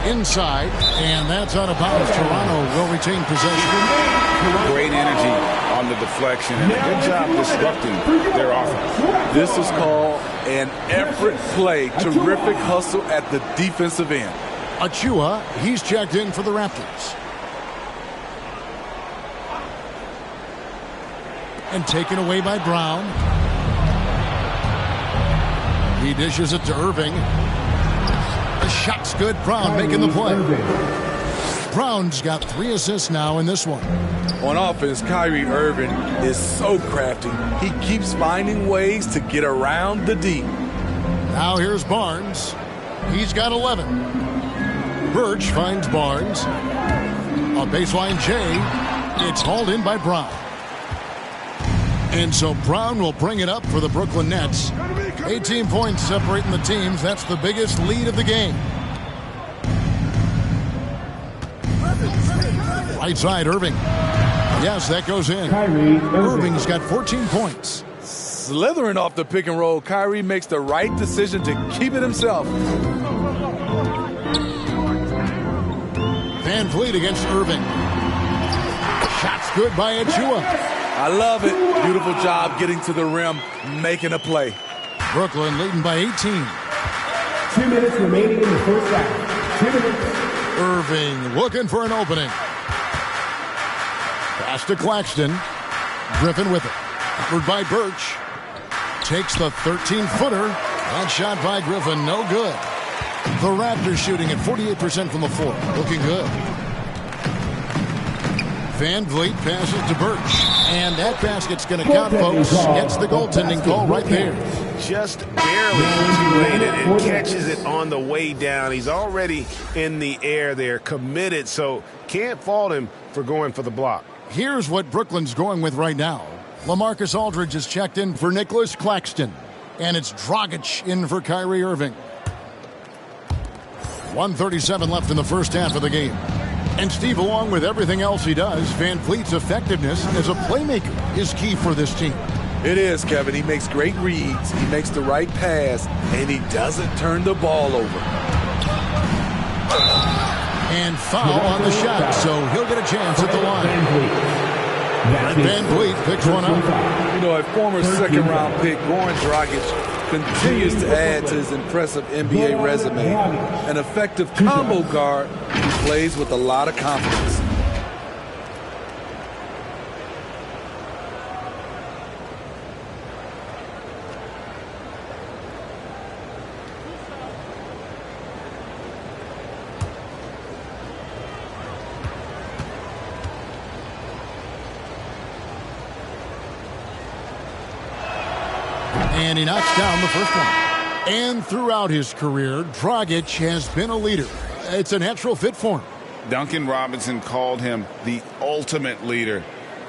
inside, and that's out of bounds. Toronto will retain possession. Great energy on the deflection and a good job disrupting their offense. This is called an effort play. Terrific hustle at the defensive end. Achua, he's checked in for the Raptors. And taken away by Brown. He dishes it to Irving. The shot's good. Brown making the play. Brown's got 3 assists now in this one. On offense, Kyrie Irving is so crafty. He keeps finding ways to get around the D. Now here's Barnes. He's got 11. Birch finds Barnes. A baseline J. It's hauled in by Brown. And so Brown will bring it up for the Brooklyn Nets. 18 points separating the teams. That's the biggest lead of the game. Right side, Irving. Yes, that goes in. Irving's got 14 points. Slithering off the pick and roll, Kyrie makes the right decision to keep it himself. Van Vliet against Irving. Shot's good by Achua. I love it. Beautiful job getting to the rim, making a play. Brooklyn leading by 18. 2 minutes remaining in the first half. 2 minutes. Irving looking for an opening. Pass to Claxton. Griffin with it. Covered by Birch. Takes the 13-footer. That shot by Griffin, no good. The Raptors shooting at 48% from the floor. Looking good. Van Vliet passes to Birch. And that basket's going to count, folks. Gets the goaltending call right there. Just barely situated and catches it on the way down. He's already in the air there, committed, so can't fault him for going for the block. Here's what Brooklyn's going with right now. LaMarcus Aldridge is checked in for Nicholas Claxton. And it's Dragic in for Kyrie Irving. 1:37 left in the first half of the game. And Steve, along with everything else he does, Van Vliet's effectiveness as a playmaker is key for this team. It is, Kevin. He makes great reads. He makes the right pass, and he doesn't turn the ball over. And foul on the shot, so he'll get a chance at the line. Van Vliet picks one up. You know, a former second-round pick, Goran Dragic, continues to add to his impressive NBA resume. An effective combo guard who plays with a lot of confidence. And he knocks down the first one. And throughout his career, Dragic has been a leader. It's a natural fit for him. Duncan Robinson called him the ultimate leader.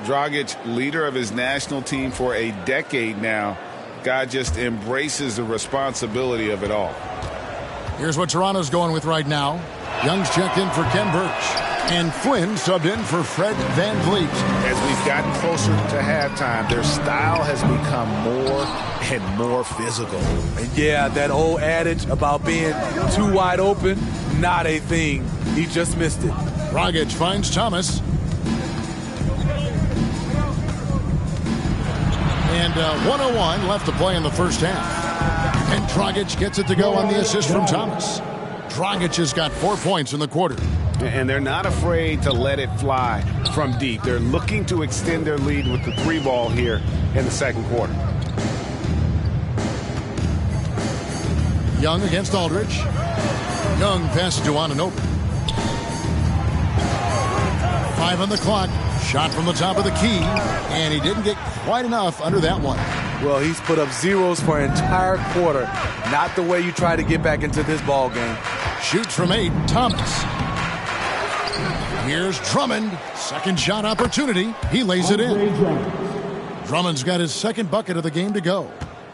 Dragic, leader of his national team for a decade now. Guy just embraces the responsibility of it all. Here's what Toronto's going with right now. Young's checked in for Ken Birch. And Flynn subbed in for Fred Van Vliet. As we've gotten closer to halftime, their style has become more and more physical. And yeah, that old adage about being too wide open, not a thing. He just missed it. Dragic finds Thomas. And 1:01 left to play in the first half. And Dragic gets it to go on the assist from Thomas. Dragic has got 4 points in the quarter. And they're not afraid to let it fly from deep. They're looking to extend their lead with the 3-ball here in the second quarter. Young against Aldridge. Young passes to Anunoby. 5 on the clock. Shot from the top of the key. And he didn't get quite enough under that one. Well, he's put up zeros for an entire quarter. Not the way you try to get back into this ball game. Shoots from 8. Thomas. Here's Drummond. Second shot opportunity. He lays it in. Drummond's got his second bucket of the game to go.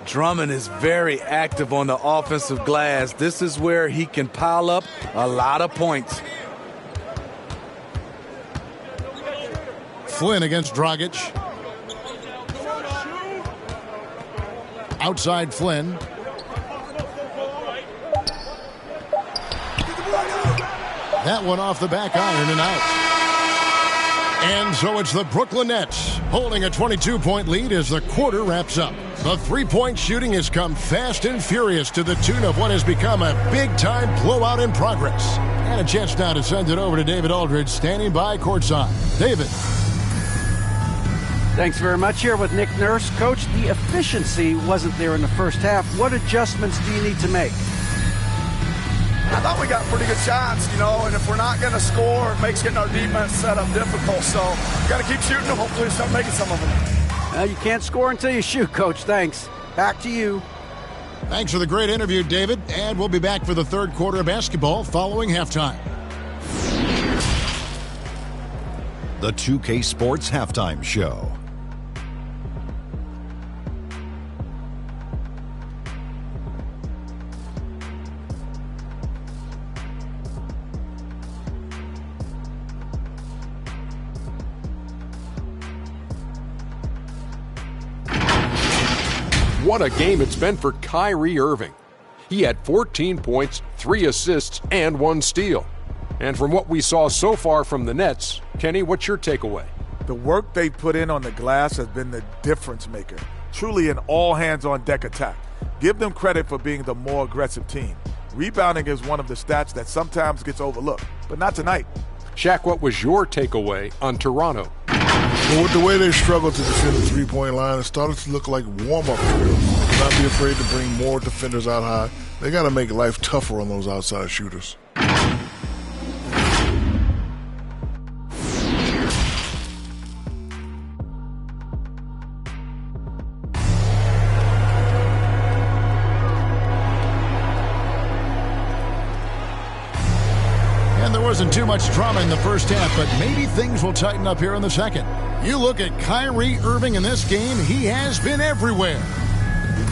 Drummond is very active on the offensive glass. This is where he can pile up a lot of points. Flynn against Dragic. Outside Flynn. That one off the back iron and out. And so it's the Brooklyn Nets holding a 22-point lead as the quarter wraps up. The three-point shooting has come fast and furious to the tune of what has become a big-time blowout in progress. And a chance now to send it over to David Aldridge, standing by courtside. David. Thanks very much. Here with Nick Nurse. Coach, the efficiency wasn't there in the first half. What adjustments do you need to make? I thought we got pretty good shots, and if we're not going to score, it makes getting our defense set up difficult. So got to keep shooting them. Hopefully start making some of them. Well, you can't score until you shoot, Coach. Thanks. Back to you. Thanks for the great interview, David. And we'll be back for the third quarter of basketball following halftime. The 2K Sports Halftime Show. What a game it's been for Kyrie Irving. He had 14 points, 3 assists, and 1 steal. And from what we saw so far from the Nets, Kenny, what's your takeaway? The work they put in on the glass has been the difference maker. Truly an all-hands-on-deck attack. Give them credit for being the more aggressive team. Rebounding is one of the stats that sometimes gets overlooked, but not tonight. Shaq, what was your takeaway on Toronto? Well, with the way they struggled to defend the three-point line, it started to look like warm-up drills. They cannot be afraid to bring more defenders out high. They got to make life tougher on those outside shooters. And there wasn't too much drama in the first half, but maybe things will tighten up here in the second. You look at Kyrie Irving in this game, he has been everywhere.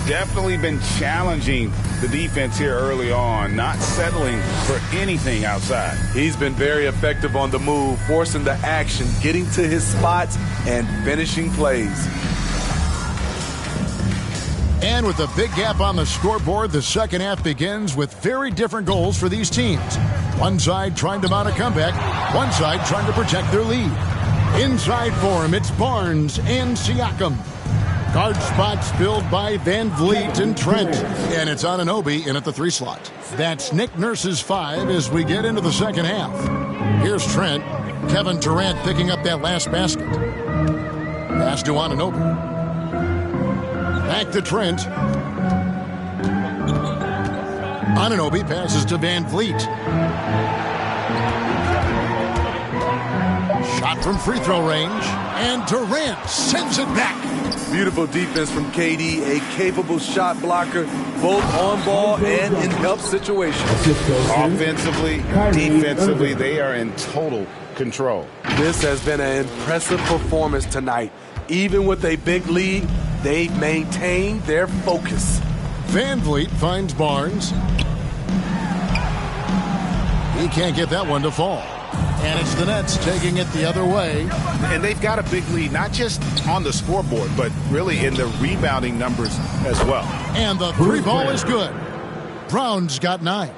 Definitely been challenging the defense here early on, not settling for anything outside. He's been very effective on the move, forcing the action, getting to his spots, and finishing plays. And with a big gap on the scoreboard, the second half begins with very different goals for these teams. One side trying to mount a comeback, one side trying to protect their lead. Inside for him, it's Barnes and Siakam. Guard spots filled by Van Vliet and Trent. And it's Anunoby in at the 3 slot. That's Nick Nurse's 5 as we get into the second half. Here's Trent. Kevin Durant picking up that last basket. Pass to Anunoby. Back to Trent. Anunoby passes to Van Vliet. Shot from free throw range. And Durant sends it back. Beautiful defense from KD, a capable shot blocker, both on ball and in help situations. Offensively, defensively, they are in total control. This has been an impressive performance tonight. Even with a big lead, they've maintained their focus. Van Vliet finds Barnes. He can't get that one to fall. And it's the Nets taking it the other way. And they've got a big lead, not just on the scoreboard, but really in the rebounding numbers as well. And the 3 ball is good. Brown's got 9.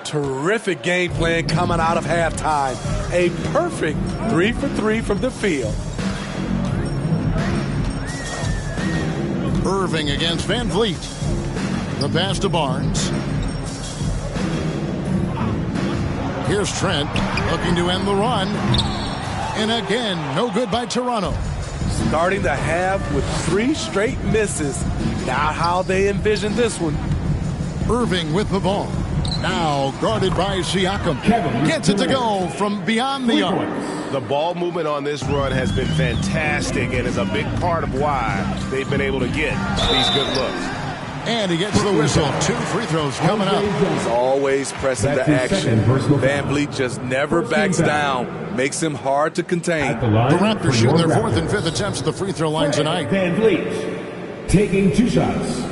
Terrific game plan coming out of halftime. A perfect 3 for 3 from the field. Irving against Van Vliet. The pass to Barnes. Here's Trent looking to end the run. And again, no good by Toronto. Starting the half with 3 straight misses. Not how they envisioned this one. Irving with the ball. Now guarded by Siakam. Gets it to go from beyond the arc. The ball movement on this run has been fantastic and is a big part of why they've been able to get these good looks. And he gets the whistle. 2 free throws coming up. He's always pressing the action. Van Vliet just never backs down. Makes him hard to contain. The Raptors shooting their 4th and 5th attempts at the free throw line tonight. Van Vliet taking 2 shots.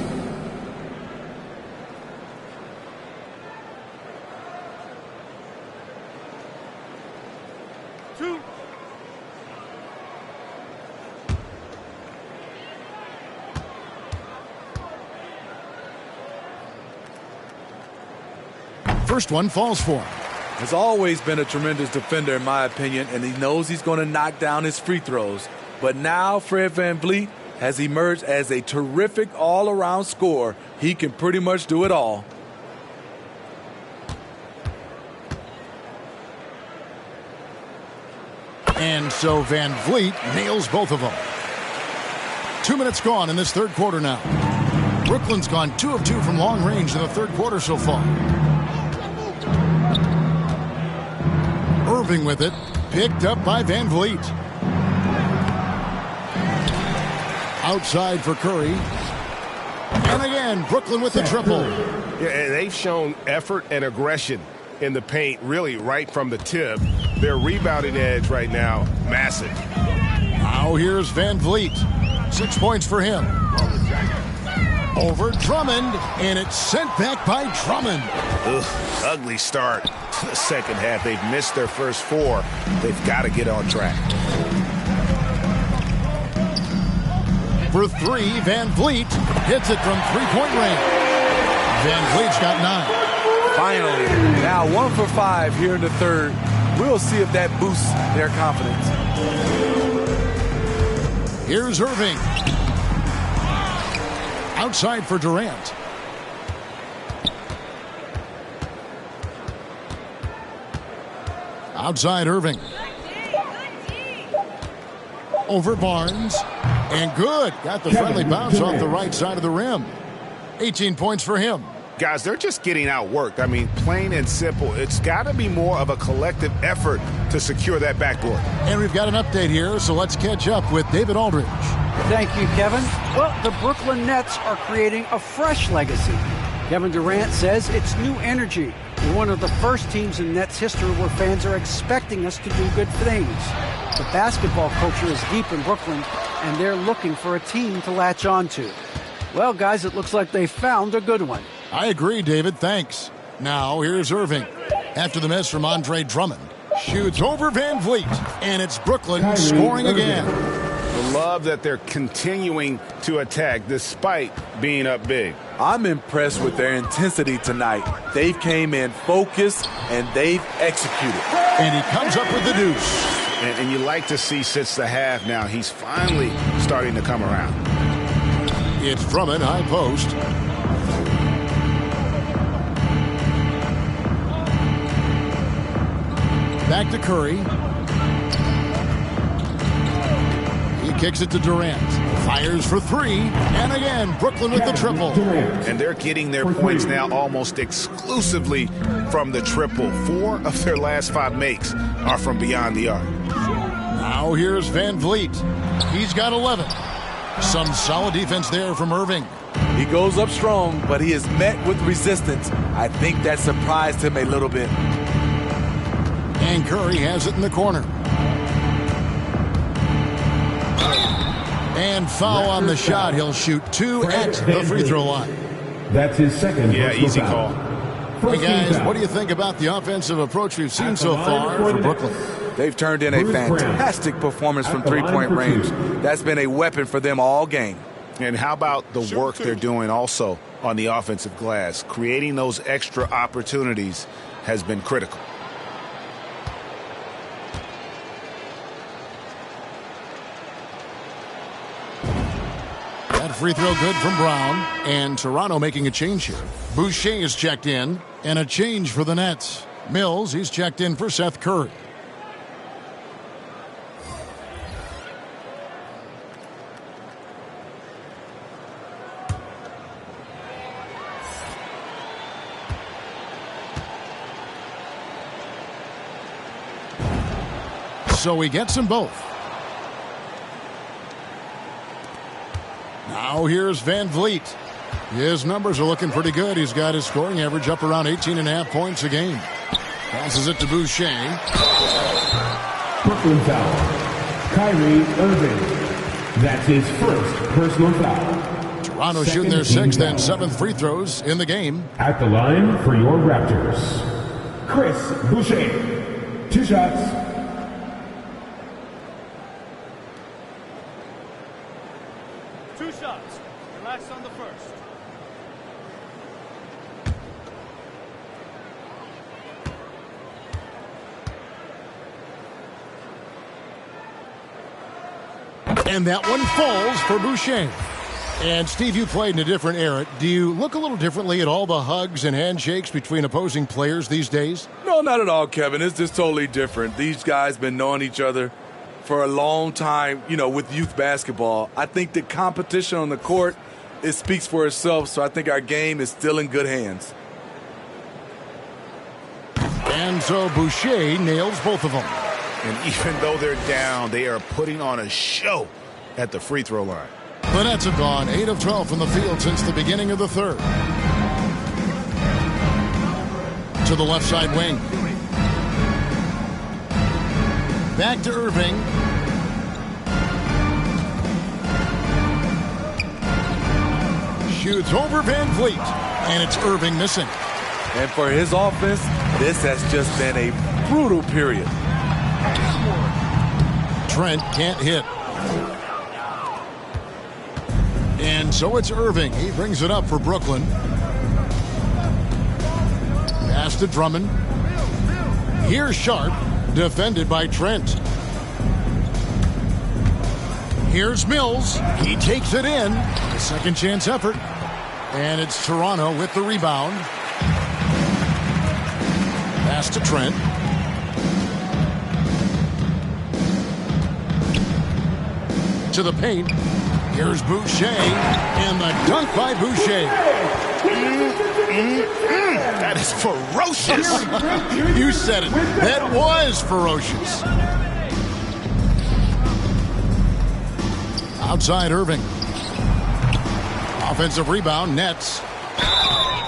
First one falls for him. has always been a tremendous defender, in my opinion, and he knows he's going to knock down his free throws. But now Fred VanVleet has emerged as a terrific all-around scorer. He can pretty much do it all. And so VanVleet nails both of them. 2 minutes gone in this third quarter now. Brooklyn's gone 2 of 2 from long range in the third quarter so far. Irving with it, picked up by VanVleet. Outside for Curry. And again, Brooklyn with the triple. Yeah, they've shown effort and aggression in the paint, really right from the tip. Their rebounding edge right now, massive. Now here's VanVleet. 6 points for him. Over Drummond, and it's sent back by Drummond. Ugh, ugly start to the second half. They've missed their first 4. They've got to get on track. For 3, VanVleet hits it from three-point range. VanVleet's got 9. Finally, now 1 for 5 here in the third. We'll see if that boosts their confidence. Here's Irving. Outside for Durant. Outside Irving. Over Barnes. And good. Got the friendly bounce off the right side of the rim. 18 points for him. Guys, they're just getting outworked. I mean, plain and simple. It's got to be more of a collective effort to secure that backboard. And we've got an update here, so let's catch up with David Aldridge. Thank you, Kevin. Well, the Brooklyn Nets are creating a fresh legacy. Kevin Durant says it's new energy. We're one of the first teams in Nets history where fans are expecting us to do good things. The basketball culture is deep in Brooklyn, and they're looking for a team to latch on to. Well, guys, it looks like they found a good one. I agree, David. Thanks. Now, here's Irving. After the miss from Andre Drummond. Shoots over VanVleet, and it's Brooklyn scoring again. I love that they're continuing to attack despite being up big. I'm impressed with their intensity tonight. They've came in focused, and they've executed. And he comes up with the deuce. And you like to see since the half now, he's finally starting to come around. It's Drummond, high post. Back to Curry. He kicks it to Durant. Fires for 3. And again, Brooklyn with the triple. And they're getting their points now almost exclusively from the triple. 4 of their last 5 makes are from beyond the arc. Now here's VanVleet. He's got 11. Some solid defense there from Irving. He goes up strong, but he is met with resistance. I think that surprised him a little bit. And Curry has it in the corner. And foul on the shot. He'll shoot 2 at the free throw line. That's his second. Yeah, easy call. Hey guys, what do you think about the offensive approach we've seen so far for Brooklyn? They've turned in a fantastic performance from three-point range. That's been a weapon for them all game. And how about the work they're doing also on the offensive glass? Creating those extra opportunities has been critical. That free throw good from Brown. And Toronto making a change here. Boucher is checked in. And a change for the Nets. Mills, he's checked in for Seth Curry. So he gets them both. Now here's VanVleet. His numbers are looking pretty good. He's got his scoring average up around 18.5 points a game. Passes it to Boucher. Brooklyn foul. Kyrie Irving. That's his first personal foul. Toronto shooting their 6th and 7th free throws in the game. At the line for your Raptors, Chris Boucher. 2 shots. Relax on the first. And that one falls for Boucher. And, Steve, you played in a different era. Do you look a little differently at all the hugs and handshakes between opposing players these days? No, not at all, Kevin. It's just totally different. These guys been knowing each other for a long time, with youth basketball. I think the competition on the court, it speaks for itself, so I think our game is still in good hands. And so Boucher nails both of them. And even though they're down, they are putting on a show at the free throw line. The Nets have gone 8 of 12 from the field since the beginning of the third. To the left side wing. Back to Irving. Shoots over Van Vliet. And it's Irving missing. And for his offense, this has just been a brutal period. Trent can't hit. And so it's Irving. He brings it up for Brooklyn. Pass to Drummond. Here's Sharp, defended by Trent. Here's Mills. He takes it in. A second chance effort. And it's Toronto with the rebound. Pass to Trent. To the paint. Here's Boucher, and the dunk by Boucher. That is ferocious. You said it. That was ferocious. Outside Irving. Offensive rebound, Nets.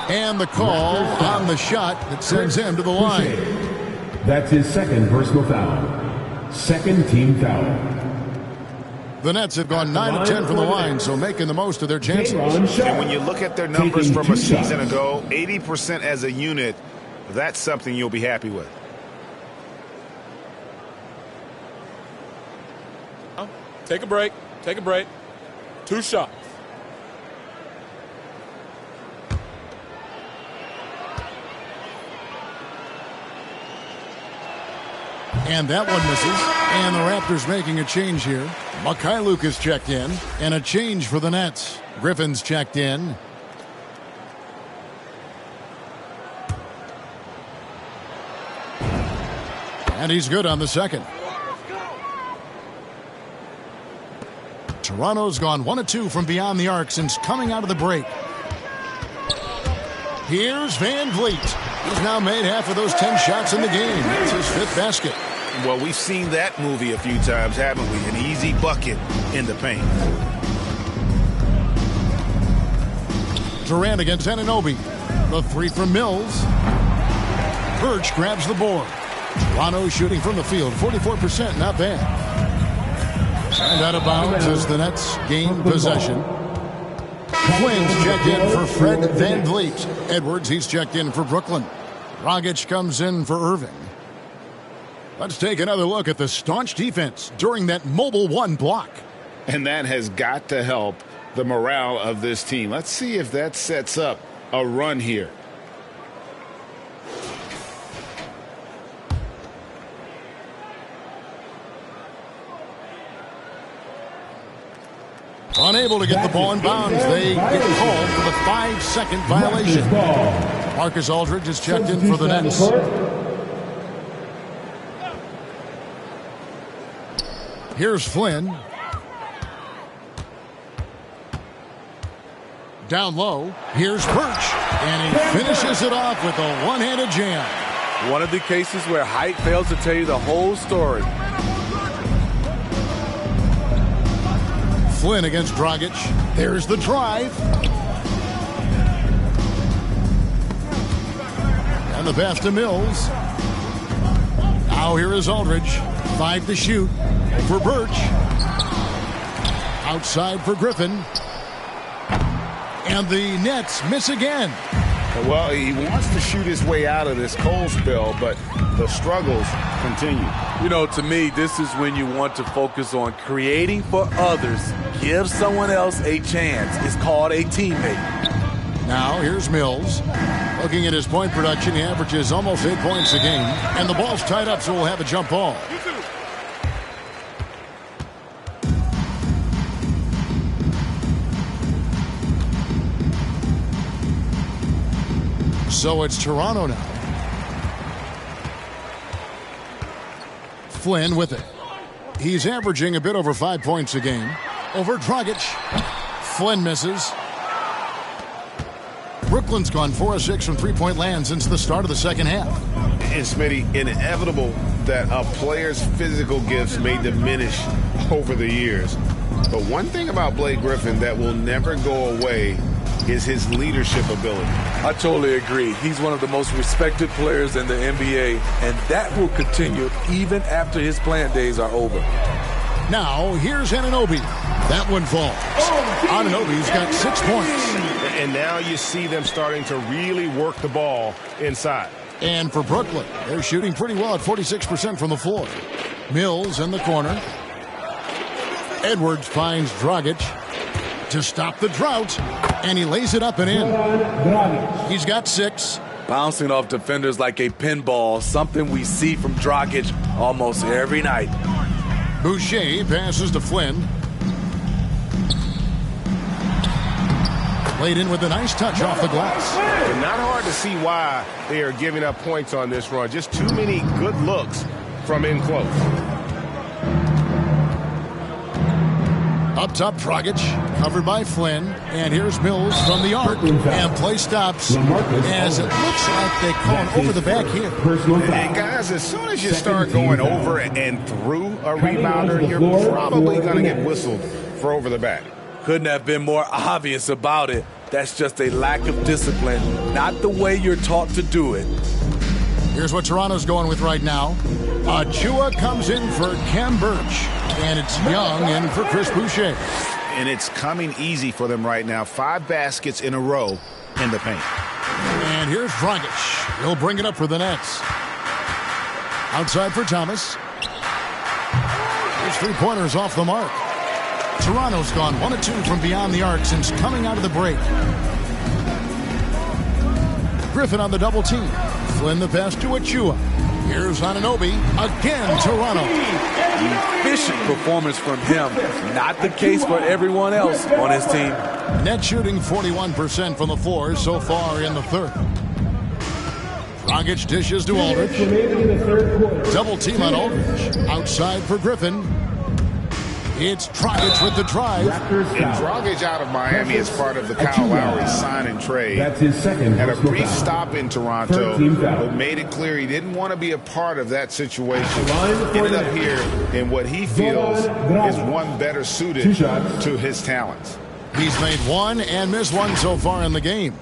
And the call on the shot that sends him to the line. That's his second personal foul. Second team foul. The Nets have gone 9 of 10 from the line, so making the most of their chances. And when you look at their numbers from a season ago, 80% as a unit, that's something you'll be happy with. Take a break. Take a break. 2 shots. And that one misses. And the Raptors making a change here. Mikhailuk is checked in. And a change for the Nets. Griffin's checked in. And he's good on the second. Toronto's gone 1 of 2 from beyond the arc since coming out of the break. Here's Van Vliet. He's now made half of those 10 shots in the game. It's his 5th basket. Well, we've seen that movie a few times, haven't we? An easy bucket in the paint. Durant against Anunoby. The 3 from Mills. Birch grabs the board. Toronto shooting from the field, 44%, not bad. And out of bounds as the Nets gain possession. Quinn's checked in for Fred Van Vliet. Edwards, he's checked in for Brooklyn. Dragic comes in for Irving. Let's take another look at the staunch defense during that mobile 1 block. And that has got to help the morale of this team. Let's see if that sets up a run here. Unable to get the ball in bounds. They get called for the 5-second violation. Marcus Aldridge is checked in for the Nets. Here's Flynn. Down low. Here's Birch. And he finishes it off with a one-handed jam. One of the cases where height fails to tell you the whole story. Flynn against Dragic. There's the drive. And the pass to Mills. Now here is Aldridge. 5 to shoot for Birch. Outside for Griffin. And the Nets miss again. Well, he wants to shoot his way out of this cold spell, but the struggles continue. You know, to me, this is when you want to focus on creating for others. Give someone else a chance. It's called a teammate. Now, here's Mills. Looking at his point production, he averages almost 8 points a game. And the ball's tied up, so we'll have a jump ball. So it's Toronto now. Flynn with it. He's averaging a bit over 5 points a game. Over Dragic. Flynn misses. Brooklyn's gone 4 of 6 from three-point land since the start of the second half. And Smitty, inevitable that a player's physical gifts may diminish over the years. But one thing about Blake Griffin that will never go away is his leadership ability. I totally agree. He's one of the most respected players in the NBA, and that will continue even after his playing days are over. Now, here's Anunoby. That one falls. Anunoby's got 6 points. And now you see them starting to really work the ball inside. And for Brooklyn, they're shooting pretty well at 46% from the floor. Mills in the corner. Edwards finds Dragic to stop the drought, and he lays it up and in. He's got 6. Bouncing off defenders like a pinball, something we see from Dragic almost every night. Boucher passes to Flynn. Laid in with a nice touch off the glass. And not hard to see why they are giving up points on this run. Just too many good looks from in close. Up top, Dragic, covered by Flynn. And here's Mills from the arc. And play stops as it looks like they call an over the back here. And guys, as soon as you start going over and through a rebounder, you're probably going to get whistled for over the back. Couldn't have been more obvious about it. That's just a lack of discipline, not the way you're taught to do it. Here's what Toronto's going with right now. Achua comes in for Kem Birch. And it's Young in for Chris Boucher. And it's coming easy for them right now. 5 baskets in a row in the paint. And here's Dragic. He'll bring it up for the Nets. Outside for Thomas. His three-pointers off the mark. Toronto's gone 1 of 2 from beyond the arc since coming out of the break. Griffin on the double team. Flynn the pass to Achua. Here's Anunoby. Again, Toronto. Efficient performance from him. Not the case for everyone else on his team. Net shooting 41% from the floor so far in the third. Dragic dishes to Aldridge. Double team on Aldridge. Outside for Griffin. It's Dragic with the drive. And Dragic out of Miami is part of the Kyle Lowry sign and trade. That's his second. Had a brief stop in Toronto, but made it clear he didn't want to be a part of that situation. Ended up here in what he feels is one better suited to his talents. He's made 1 and missed 1 so far in the game.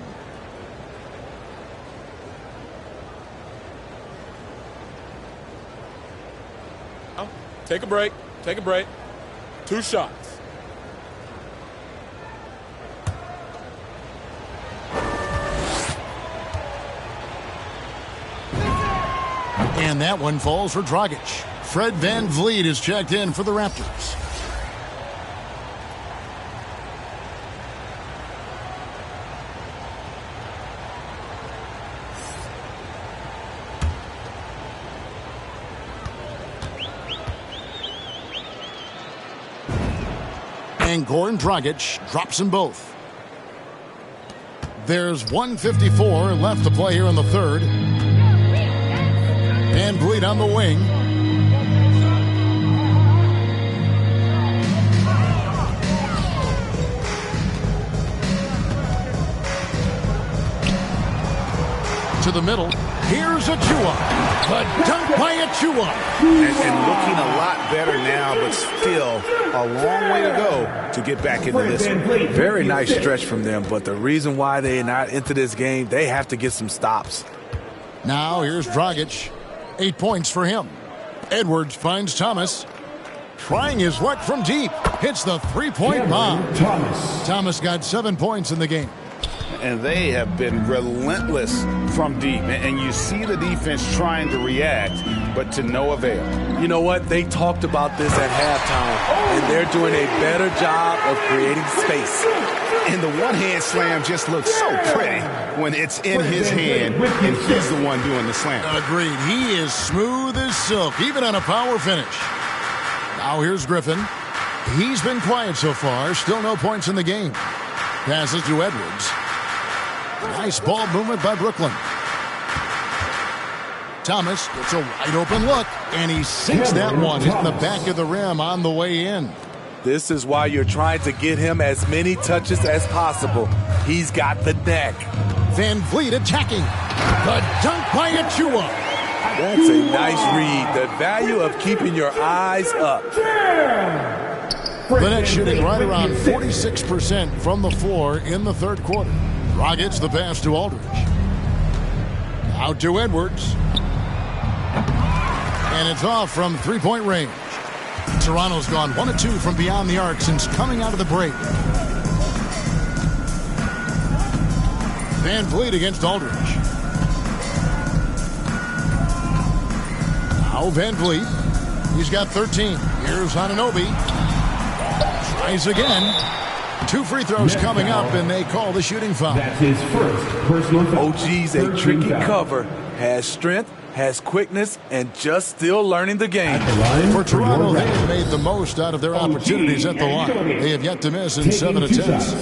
Take a break. Take a break. 2 shots. And that one falls for Dragic. Fred VanVleet is checked in for the Raptors. And Goran Dragic drops them both. There's 1:54 left to play here in the third. VanVleet on the wing. To the middle. Here's Achua. The dunk by Achua. And looking a lot better now, but still a long way to go to get back into this one. Very nice stretch from them, but the reason why they're not into this game, they have to get some stops. Now here's Dragic. 8 points for him. Edwards finds Thomas. Trying his luck from deep. Hits the three-point bomb. Thomas got 7 points in the game. And they have been relentless from deep. And you see the defense trying to react, but to no avail. You know what? They talked about this at halftime, and they're doing a better job of creating space. And the one-hand slam just looks so pretty when it's in his hand, and he's the one doing the slam. Agreed. He is smooth as silk, even on a power finish. Now here's Griffin. He's been quiet so far. Still no points in the game. Passes to Edwards. Nice ball movement by Brooklyn. Thomas gets a wide open look, and he sinks that one, hitting the back of the rim on the way in. This is why you're trying to get him as many touches as possible. He's got the neck. Van Vliet attacking. The dunk by Achua. That's a nice read. The value of keeping your eyes up. The Nets shooting right around 46% from the floor in the third quarter. Rockets the pass to Aldridge. Out to Edwards. And it's off from three-point range. Toronto's gone 1 of 2 from beyond the arc since coming out of the break. Van Vliet against Aldridge. Now Van Vliet. He's got 13. Here's Anunoby. Tries again. 2 free throws coming up, and they call the shooting foul. That's his first personal foul. OG's a tricky cover. Has strength, has quickness, and just still learning the game. For Toronto, they have made the most out of their opportunities at the line. They have yet to miss in 7 attempts.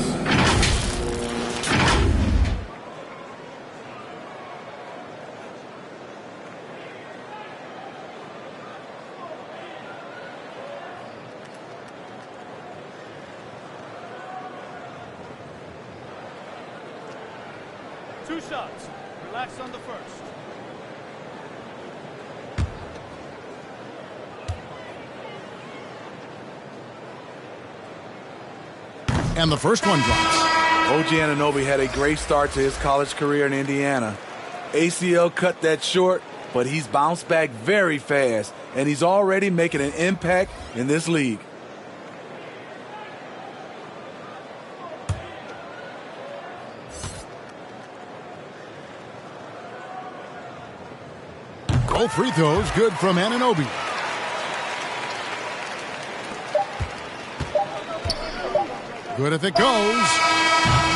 Two shots. Relax on the first. And the first one drops. OG Anunoby had a great start to his college career in Indiana. ACL cut that short, but he's bounced back very fast, and he's already making an impact in this league. Both free throws good from Anunoby. Good if it goes.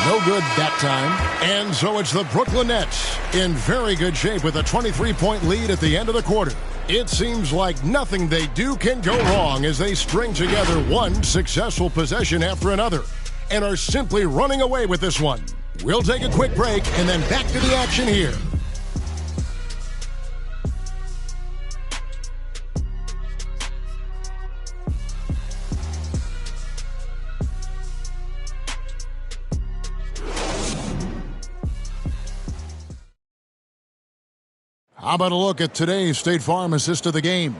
No good that time. And so it's the Brooklyn Nets in very good shape with a 23-point lead at the end of the quarter. It seems like nothing they do can go wrong as they string together one successful possession after another and are simply running away with this one. We'll take a quick break and then back to the action here. How about a look at today's State Farm assist of the game?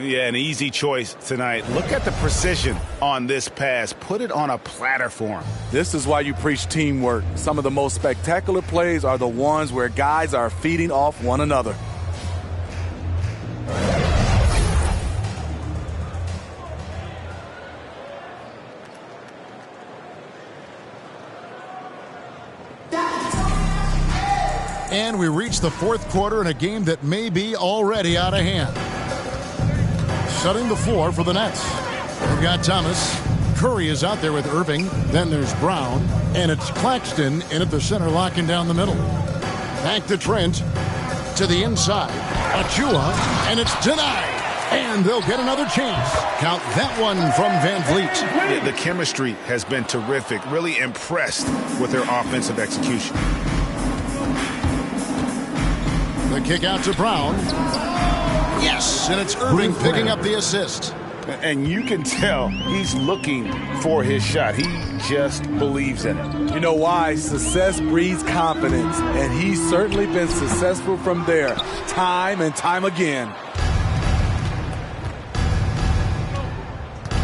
Yeah, an easy choice tonight. Look at the precision on this pass. Put it on a platter for him. This is why you preach teamwork. Some of the most spectacular plays are the ones where guys are feeding off one another. And we reach the fourth quarter in a game that may be already out of hand. Shutting the floor for the Nets. We've got Thomas. Curry is out there with Irving. Then there's Brown. And it's Claxton in at the center, locking down the middle. Back to Trent. To the inside. Achua. And it's denied. And they'll get another chance. Count that one from Van Vliet. Yeah, the chemistry has been terrific. Really impressed with their offensive execution. The kick out to Brown. Yes, and it's Irving picking up the assist. And you can tell he's looking for his shot. He just believes in it. You know why? Success breeds confidence, and he's certainly been successful from there, time and time again.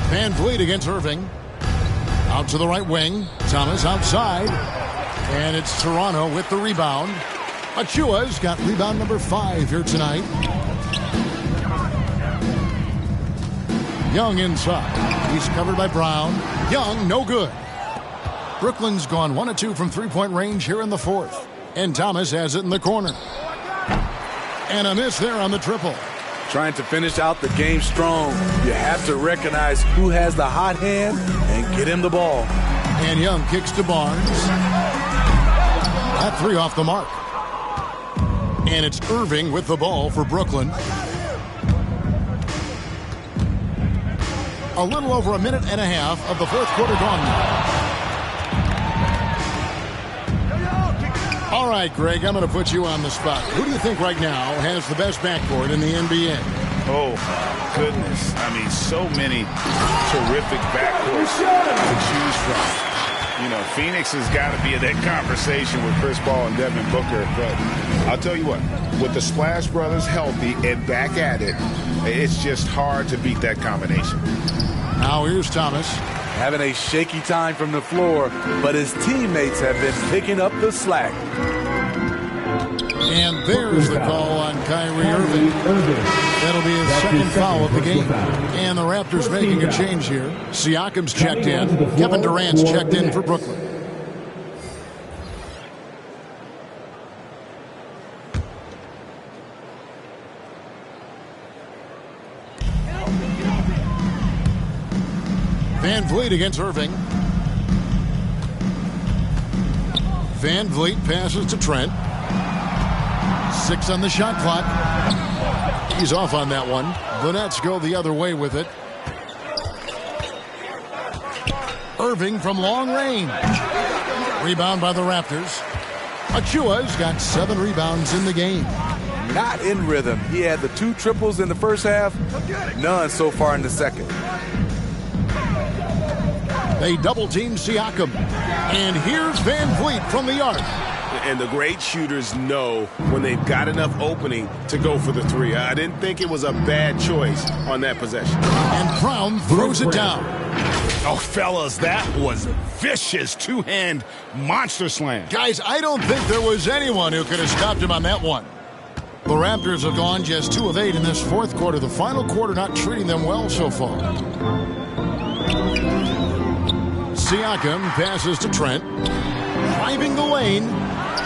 Van Vliet against Irving. Out to the right wing. Thomas outside. And it's Toronto with the rebound. Achua's got rebound number 5 here tonight. Young inside. He's covered by Brown. Young, no good. Brooklyn's gone 1 of 2 from three-point range here in the fourth. And Thomas has it in the corner. And a miss there on the triple. Trying to finish out the game strong. You have to recognize who has the hot hand and get him the ball. And Young kicks to Barnes. That 3 off the mark. And it's Irving with the ball for Brooklyn. A little over a minute and a half of the fourth quarter gone now. All right, Greg, I'm going to put you on the spot. Who do you think right now has the best backcourt in the NBA? Oh, goodness. I mean, so many terrific backcourts to choose from. You know, Phoenix has got to be in that conversation with Chris Paul and Devin Booker. But I'll tell you what, with the Splash Brothers healthy and back at it, it's just hard to beat that combination. Now here's Thomas. Having a shaky time from the floor, but his teammates have been picking up the slack. And there's the call on Kyrie Irving. That'll be his second foul of the game. And the Raptors making a change here. Siakam's checked in. Kevin Durant's checked in for Brooklyn. Van Vliet against Irving. Van Vliet passes to Trent. 6 on the shot clock. He's off on that one. The Nets go the other way with it. Irving from long range. Rebound by the Raptors. Achua's got 7 rebounds in the game. Not in rhythm. He had the 2 triples in the first half. None so far in the second. They double-team Siakam. And here's Van Vliet from the arc. And the great shooters know when they've got enough opening to go for the 3. I didn't think it was a bad choice on that possession. And Brown throws it down. Oh, fellas, that was vicious two-hand monster slam. Guys, I don't think there was anyone who could have stopped him on that one. The Raptors have gone just 2 of 8 in this fourth quarter. The final quarter not treating them well so far. Siakam passes to Trent. Driving the lane.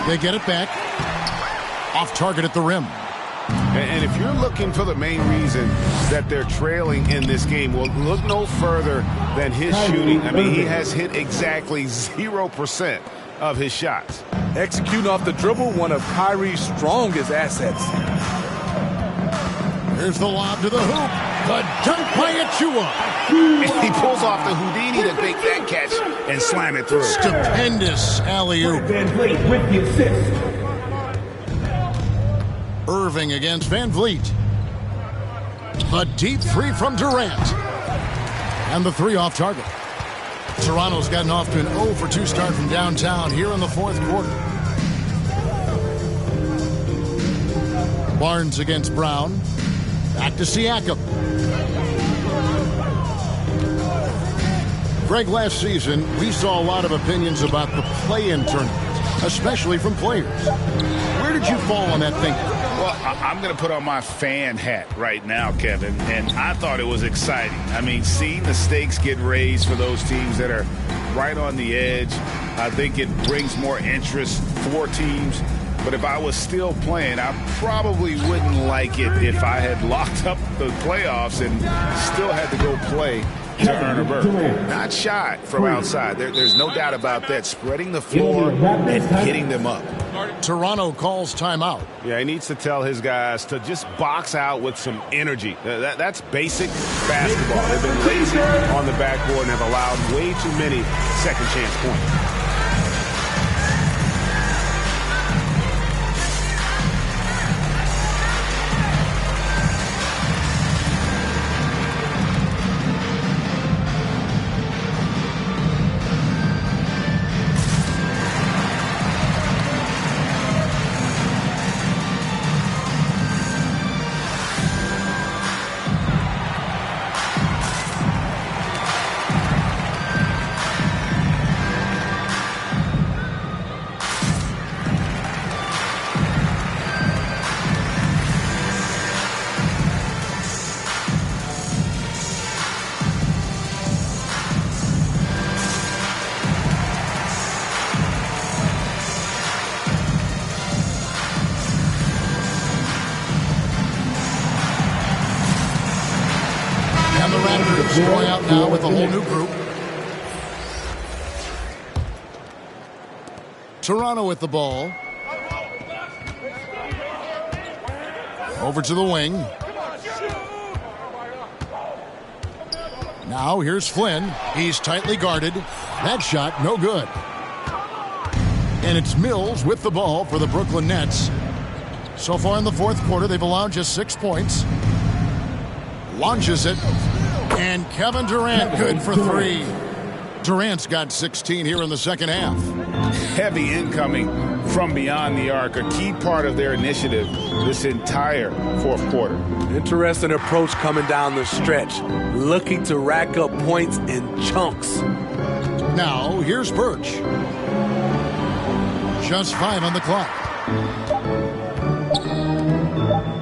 They get it back. Off target at the rim. And if you're looking for the main reason that they're trailing in this game, well, look no further than his shooting. I mean, he has hit exactly 0% of his shots. Executing off the dribble, one of Kyrie's strongest assets. Here's the lob to the hoop. The dunk by Achua. And he pulls off the Houdini to make that catch and slam it through. Stupendous alley-oop. Van Vliet with the assist. Irving against Van Vliet. A deep 3 from Durant. And the 3 off target. Toronto's gotten off to an 0 for 2 start from downtown here in the fourth quarter. Barnes against Brown. Back to Siakam. Greg, last season, we saw a lot of opinions about the play-in tournament, especially from players. Where did you fall on that thinking? Well, I'm going to put on my fan hat right now, Kevin, and I thought it was exciting. I mean, seeing the stakes get raised for those teams that are right on the edge, I think it brings more interest for teams. But if I was still playing, I probably wouldn't like it if I had locked up the playoffs and still had to go play to earn a berth. Not shy from outside. There's no doubt about that. Spreading the floor and hitting them up. Toronto calls timeout. Yeah, he needs to tell his guys to just box out with some energy. That's basic basketball. They've been lazy on the backboard and have allowed way too many second chance points. And the Raptors going out now with a whole new group. Toronto with the ball. Over to the wing. Now here's Flynn. He's tightly guarded. That shot no good. And it's Mills with the ball for the Brooklyn Nets. So far in the fourth quarter, they've allowed just 6 points. Launches it. And Kevin Durant good for 3. Durant's got 16 here in the second half. Heavy incoming from beyond the arc, a key part of their initiative this entire fourth quarter. Interesting approach coming down the stretch, looking to rack up points in chunks. Now, here's Birch. Just 5 on the clock.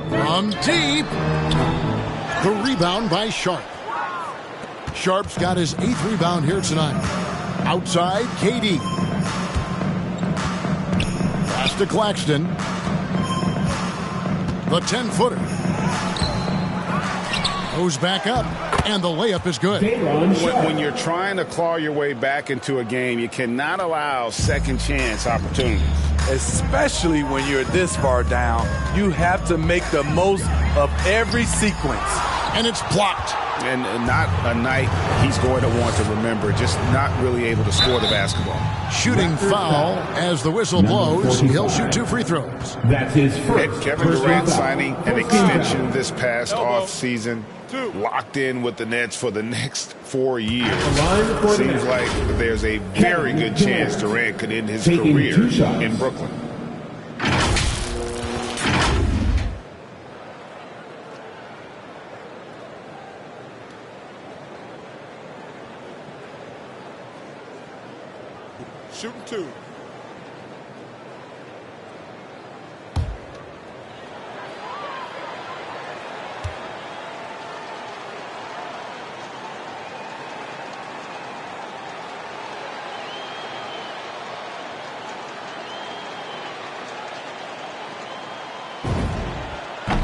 From deep. The rebound by Sharp. Sharp's got his 8th rebound here tonight. Outside, KD. Pass to Claxton. The 10-footer. Goes back up, and the layup is good. When you're trying to claw your way back into a game, you cannot allow second chance opportunities. Especially when you're this far down, you have to make the most of every sequence. And it's blocked. And not a night he's going to want to remember, just not really able to score the basketball. Shooting foul as the whistle blows. He'll shoot 2 free throws. That's his first. And Kevin Durant signing an extension this past offseason, locked in with the Nets for the next 4 years. Seems like there's a very good chance Durant could end his career in Brooklyn. Shooting 2.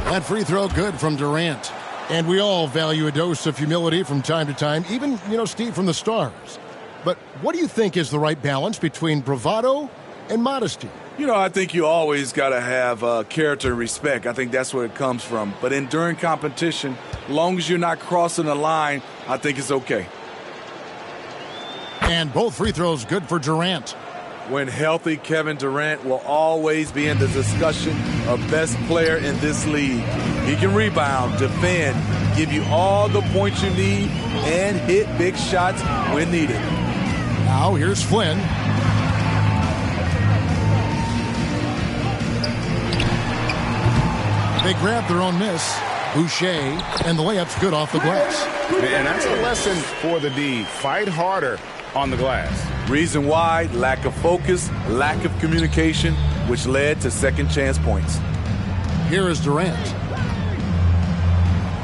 That free throw good from Durant. And we all value a dose of humility from time to time, even, Steve, from the stars. But what do you think is the right balance between bravado and modesty? I think you always got to have character and respect. I think that's where it comes from. But during competition, as long as you're not crossing the line, I think it's okay. And both free throws good for Durant. When healthy, Kevin Durant will always be in the discussion of best player in this league. He can rebound, defend, give you all the points you need, and hit big shots when needed. Now here's Flynn. They grab their own miss. Boucher, and the layup's good off the glass. And that's a lesson for the D. Fight harder on the glass. Reason why: lack of focus, lack of communication, which led to second chance points. Here is Durant.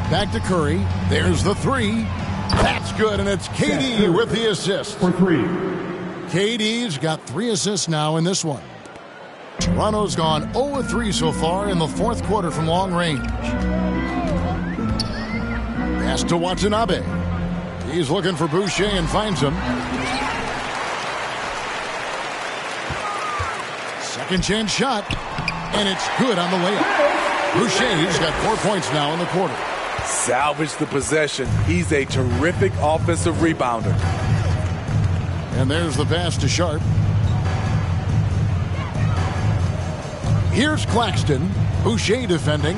Back to Curry. There's the 3. That's good, and it's KD with the assist. For 3. KD's got 3 assists now in this one. Toronto's gone 0-3 so far in the fourth quarter from long range. Pass to Watanabe. He's looking for Boucher and finds him. Second chance shot, and it's good on the layup. Boucher's got 4 points now in the quarter. Salvage the possession. He's a terrific offensive rebounder. And there's the pass to Sharp. Here's Claxton. Boucher defending.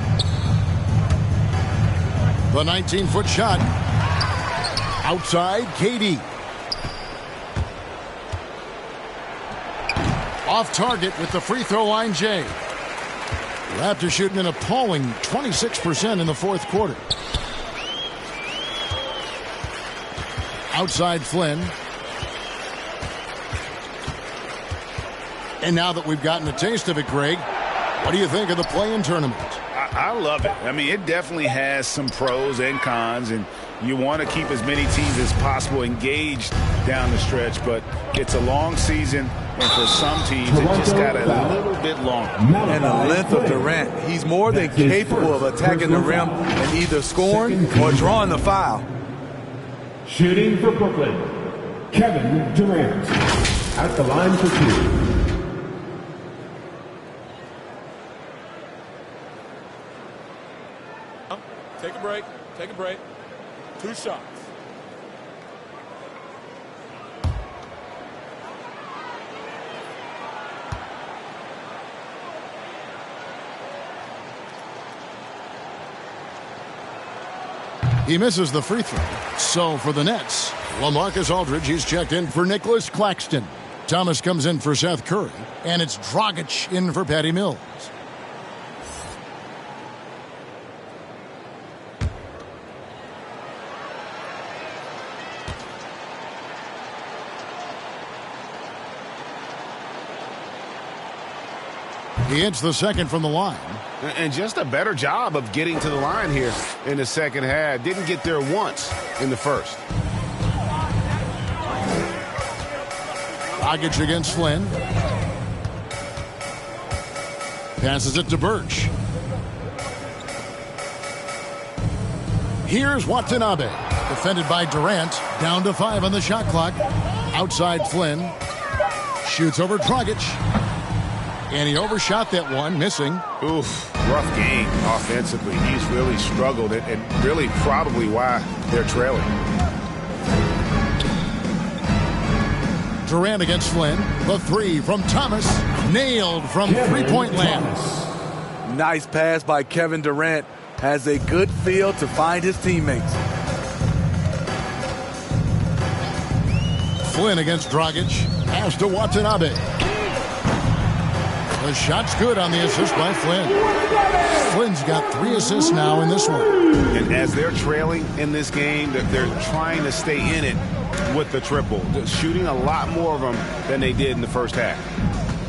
The 19-foot shot. Outside, KD. Off target with the free throw line, Jay. Raptors shooting an appalling 26% in the fourth quarter. Outside Flynn. And now that we've gotten a taste of it, Greg, what do you think of the play-in tournament? I love it. I mean, it definitely has some pros and cons, and you want to keep as many teams as possible engaged down the stretch, but it's a long season, and for some teams, it just got a little bit longer. And the length of Durant, he's more than capable of attacking the rim and either scoring or drawing the foul. Shooting for Brooklyn, Kevin Durant. At the line for 2. Take a break. Take a break. 2 shots. He misses the free throw. So for the Nets, LaMarcus Aldridge, he's checked in for Nicholas Claxton. Thomas comes in for Seth Curry. And it's Dragic in for Patty Mills. He hits the second from the line. And just a better job of getting to the line here in the second half. Didn't get there once in the first. Dragic against Flynn. Passes it to Birch. Here's Watanabe. Defended by Durant. Down to 5 on the shot clock. Outside Flynn. Shoots over Dragic. And he overshot that one, missing. Oof, rough game offensively. He's really struggled, and really probably why they're trailing. Durant against Flynn. The three from Thomas. Nailed from three-point land. Nice pass by Kevin Durant. Has a good feel to find his teammates. Flynn against Dragic. Pass to Watanabe. The shot's good on the assist by Flynn. Flynn's got 3 assists now in this one. And as they're trailing in this game, they're trying to stay in it with the triple. They're shooting a lot more of them than they did in the first half.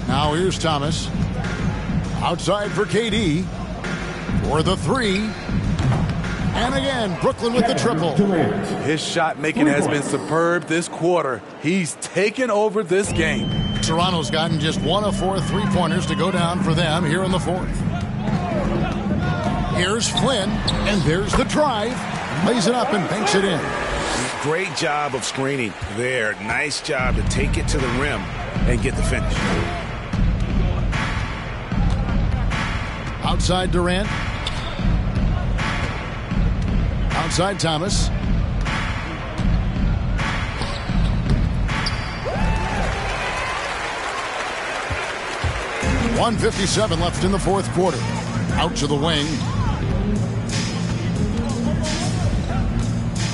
Now here's Thomas. Outside for KD. For the three. And again, Brooklyn with the triple. His shot making has been superb this quarter. He's taken over this game. Toronto's gotten just 1 of 4 3-pointers to go down for them here in the fourth. Here's Flynn, and there's the drive. Lays it up and banks it in. Great job of screening there. Nice job to take it to the rim and get the finish. Outside Durant. Outside Thomas. .157 left in the fourth quarter. Out to the wing.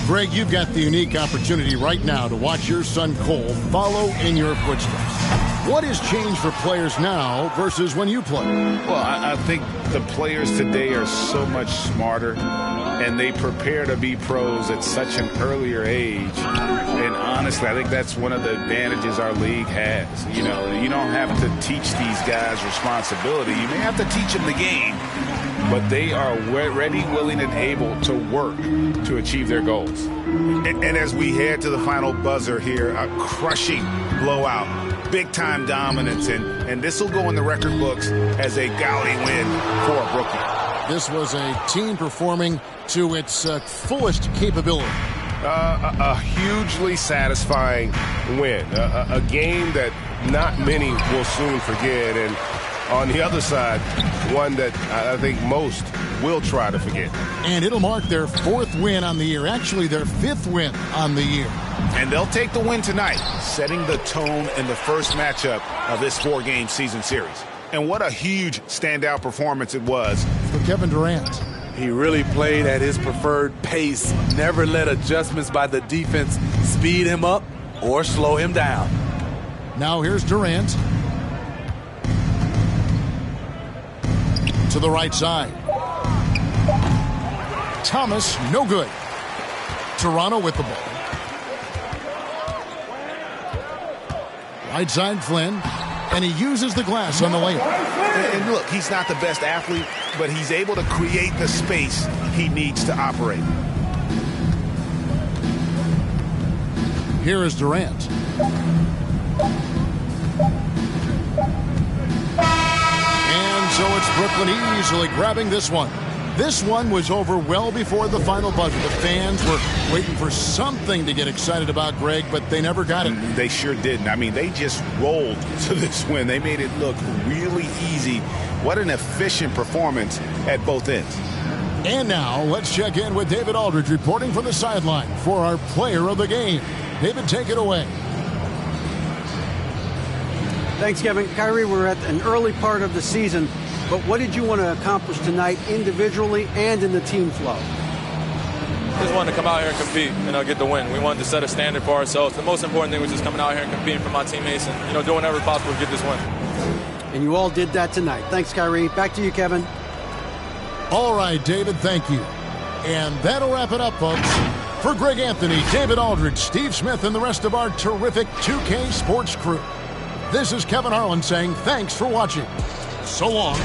Greg, you've got the unique opportunity right now to watch your son Cole follow in your footsteps. What has changed for players now versus when you played? Well, I think the players today are so much smarter, and they prepare to be pros at such an earlier age. And honestly, I think that's one of the advantages our league has. You know, you don't have to teach these guys responsibility. You may have to teach them the game, but they are ready, willing, and able to work to achieve their goals. And as we head to the final buzzer here, a crushing blowout, big-time dominance, and this will go in the record books as a gaudy win for Brooklyn. This was a team performing to its fullest capability. A hugely satisfying win, a game that not many will soon forget, and on the other side, one that I think most will try to forget. And it'll mark their 4th win on the year, actually their 5th win on the year. And they'll take the win tonight, setting the tone in the first matchup of this 4-game season series. And what a huge standout performance it was for Kevin Durant. He really played at his preferred pace, never let adjustments by the defense speed him up or slow him down. Now here's Durant. To the right side. Thomas, no good. Toronto with the ball. Right side Flynn, and he uses the glass on the layup. And look, he's not the best athlete, but he's able to create the space he needs to operate. Here is Durant. And so it's Brooklyn easily grabbing this one. This one was over well before the final buzzer. The fans were waiting for something to get excited about, Greg, but they never got it. They sure didn't. I mean, they just rolled to this win. They made it look really easy. What an efficient performance at both ends. And now let's check in with David Aldridge reporting from the sideline for our player of the game. David, take it away. Thanks, Kevin. Kyrie, we're at an early part of the season, but what did you want to accomplish tonight individually and in the team flow? just wanted to come out here and compete and get the win. We wanted to set a standard for ourselves. The most important thing was just coming out here and competing for my teammates and doing whatever possible to get this win. And you all did that tonight. Thanks, Kyrie. Back to you, Kevin. All right, David, thank you. And that'll wrap it up, folks. For Greg Anthony, David Aldridge, Steve Smith, and the rest of our terrific 2K Sports crew, this is Kevin Harlan saying thanks for watching. So long.